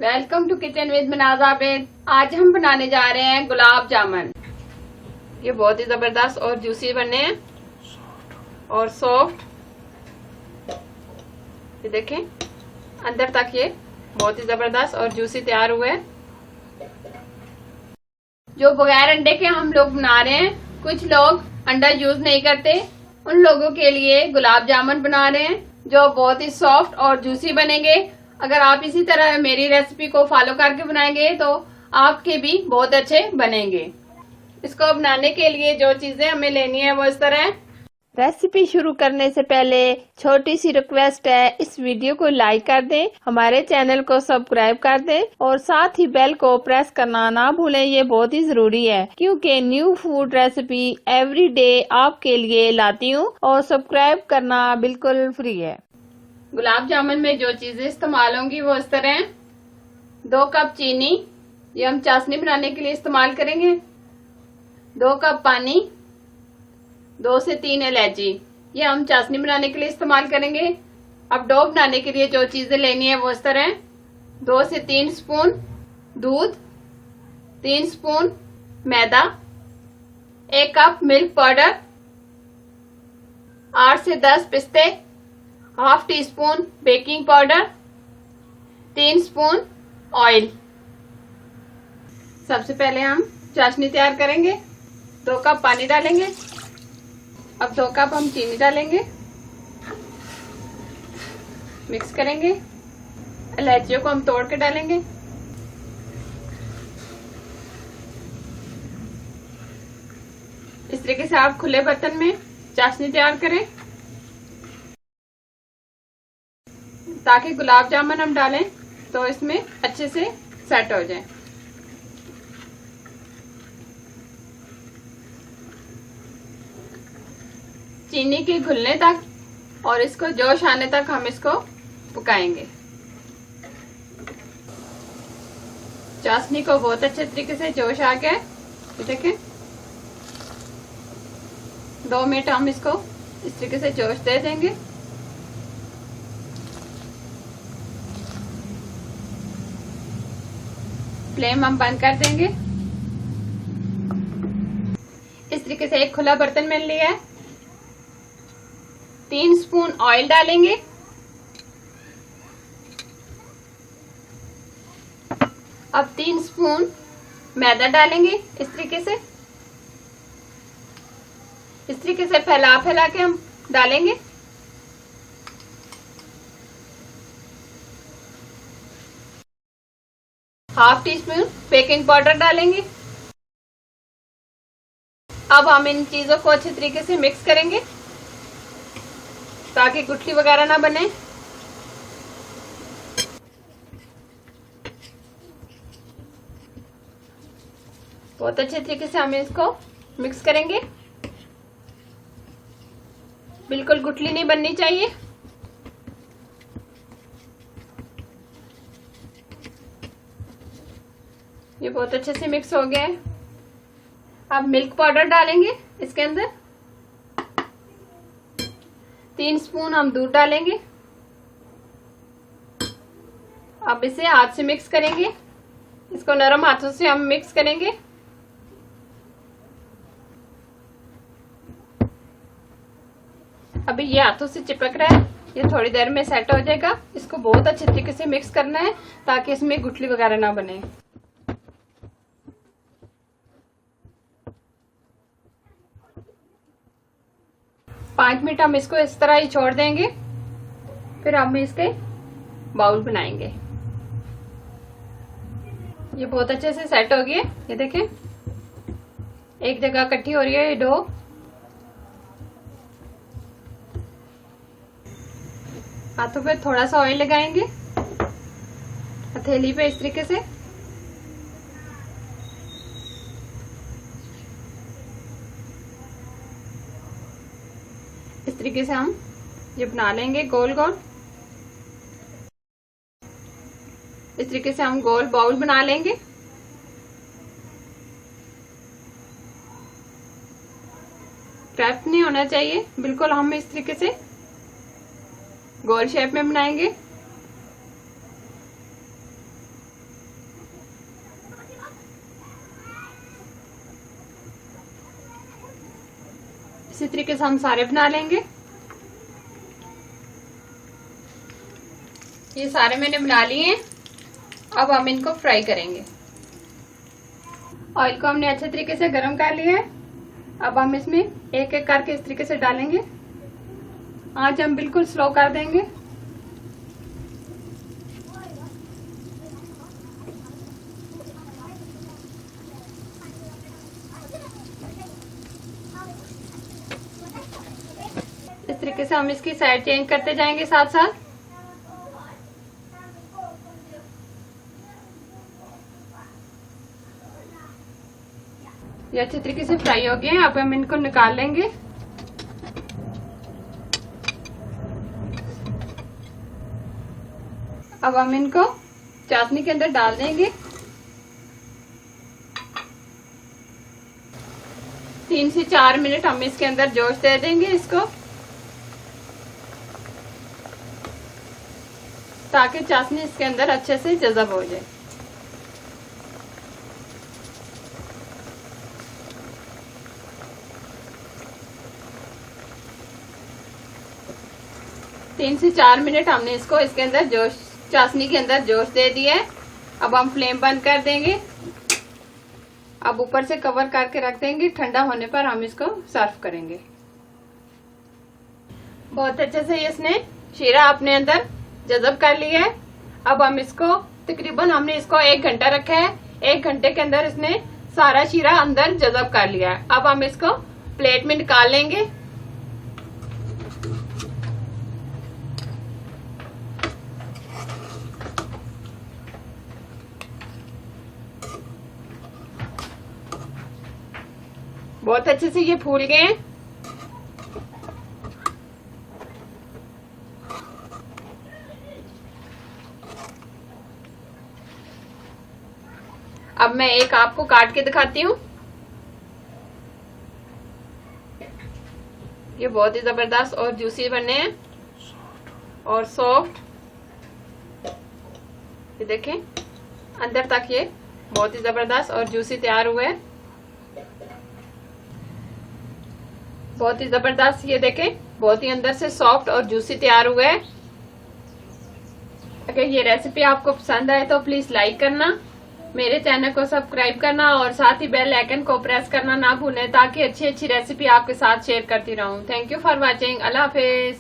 Welcome to kitchen with Manaj Abid. आज हम बनाने जा रहे हैं गुलाब जामुन। ये बहुत ही जबरदस्त और जूसी बने हैं और सॉफ्ट। ये देखें अंदर तक ये बहुत ही जबरदस्त और जूसी तैयार हुए हैं। जो बगैर अंडे के हम लोग बना रहे हैं, कुछ लोग अंडा यूज नहीं करते, उन लोगों के लिए गुलाब जामुन बना रहे हैं जो बहुत ही सॉफ्ट और जूसी बनेंगे। अगर आप इसी तरह मेरी रेसिपी को फॉलो करके बनाएंगे तो आपके भी बहुत अच्छे बनेंगे। इसको बनाने के लिए जो चीजें हमें लेनी है वो इस तरह है। रेसिपी शुरू करने से पहले छोटी सी रिक्वेस्ट है, इस वीडियो को लाइक कर दें, हमारे चैनल को सब्सक्राइब कर दें और साथ ही बेल को प्रेस करना ना भूलें। ये बहुत ही जरूरी है क्योंकि new food recipe every day आपके लिए लाती हूँ और सब्सक्राइब करना बिल्कुल फ्री है। गुलाब जामुन में जो चीजें इस्तेमाल होंगी वो इस तरह हैं। 2 कप चीनी, ये हम चाशनी बनाने के लिए इस्तेमाल करेंगे। 2 कप पानी, 2 से 3 इलायची, ये हम चाशनी बनाने के लिए इस्तेमाल करेंगे। अब डो बनाने के लिए जो चीजें लेनी है वो इस तरह है। 2 से 3 स्पून दूध, 3 स्पून मैदा, 1 कप मिल्क पाउडर, 8 से 10 पिस्ते, half teaspoon baking powder, 3 spoon oil. सबसे पहले हम चाशनी तैयार करेंगे। 2 कप पानी डालेंगे। अब 2 कप हम चीनी डालेंगे, मिक्स करेंगे। इलायचियों को हम तोड़ के डालेंगे। इस तरीके से आप खुले बर्तन में चाशनी तैयार करें ताकि गुलाब जामुन हम डालें तो इसमें अच्छे से सेट हो जाए। चीनी के घुलने तक और इसको जोश आने तक हम इसको पकाएंगे। चाशनी को बहुत अच्छे तरीके से जोश आ गया है। देखें 2 मिनट हम इसको इस तरीके से जोश दे देंगे। फ्लेम हम बंद कर देंगे। इस तरीके से एक खुला बर्तन मिल लिया है। 3 स्पून ऑयल डालेंगे। अब 3 स्पून मैदा डालेंगे। इस तरीके से फैला के हम डालेंगे। Half teaspoon baking powder डालेंगे। अब हम इन चीजों को अच्छे तरीके से मिक्स करेंगे ताकि गुठली वगैरह ना बने। बहुत अच्छे तरीके से हम इसको मिक्स करेंगे। बिल्कुल गुठली नहीं बननी चाहिए। ये बहुत अच्छे से मिक्स हो गया है। अब मिल्क पाउडर डालेंगे इसके अंदर। 3 स्पून हम दूध डालेंगे। अब इसे हाथ से मिक्स करेंगे। इसको नरम हाथों से हम मिक्स करेंगे। अभी ये हाथों से चिपक रहा है, ये थोड़ी देर में सेट हो जाएगा। इसको बहुत अच्छे तरीके से मिक्स करना है ताकि इसमें गुठली वगैरह ना बने। पांच मिनट हम इसको इस तरह ही छोड़ देंगे, फिर हम इसके बाउल बनाएंगे। ये बहुत अच्छे से सेट हो गया। ये देखें एक जगह इकट्ठी हो रही है ये डो। हाथों पे थोड़ा सा ऑयल लगाएंगे, हथेली पे इस तरीके से। इस तरीके से हम ये बना लेंगे गोल गोल। इस तरीके से हम गोल बाउल बना लेंगे। क्रैप नहीं होना चाहिए, बिल्कुल हम इस तरीके से गोल शेप में बनाएंगे। इसी तरीके से हम सारे बना लेंगे। ये सारे मैंने बना लिए हैं। अब हम इनको फ्राई करेंगे। ऑयल को हमने अच्छे तरीके से गर्म कर लिया है। अब हम इसमें एक एक करके इस तरीके से डालेंगे। आंच हम बिल्कुल स्लो कर देंगे। इस तरीके से हम इसकी साइड चेंज करते जाएंगे साथ साथ। ये अच्छे तरीके से फ्राई हो गए हैं। अब हम इनको निकाल लेंगे। अब हम इनको चाशनी के अंदर डाल देंगे। 3 से 4 मिनट हम इसके अंदर जोश दे देंगे इसको, ताकि चाशनी इसके अंदर अच्छे से जज़ब हो जाए। तीन से 4 मिनट हमने इसको इसके अंदर जोश, चाशनी के अंदर जोश दे दिया है। अब हम फ्लेम बंद कर देंगे। अब ऊपर से कवर करके रख देंगे। ठंडा होने पर हम इसको सर्व करेंगे। बहुत अच्छे से इसने शीरा अपने अंदर जज़ब कर लिया है। अब हम इसको तकरीबन हमने इसको 1 घंटा रखा है। 1 घंटे के अंदर इसने सारा शीरा अंदर जज़ब कर लिया है। अब हम इसको प्लेट में निकाल लेंगे। बहुत अच्छे से ये फूल गए हैं। अब मैं एक आपको काट के दिखाती हूँ। ये बहुत ही जबरदस्त और जूसी बने हैं और सॉफ्ट। ये देखें अंदर तक ये बहुत ही जबरदस्त और जूसी तैयार हुए हैं। बहुत ही जबरदस्त, ये देखें बहुत ही अंदर से सॉफ्ट और जूसी तैयार हुए हैं। अगर ये रेसिपी आपको पसंद आए तो प्लीज लाइक करना, मेरे चैनल को सब्सक्राइब करना और साथ ही बेल आइकन को प्रेस करना ना भूलें, ताकि अच्छी अच्छी रेसिपी आपके साथ शेयर करती रहूं। Thank you for watching. Allah Hafiz.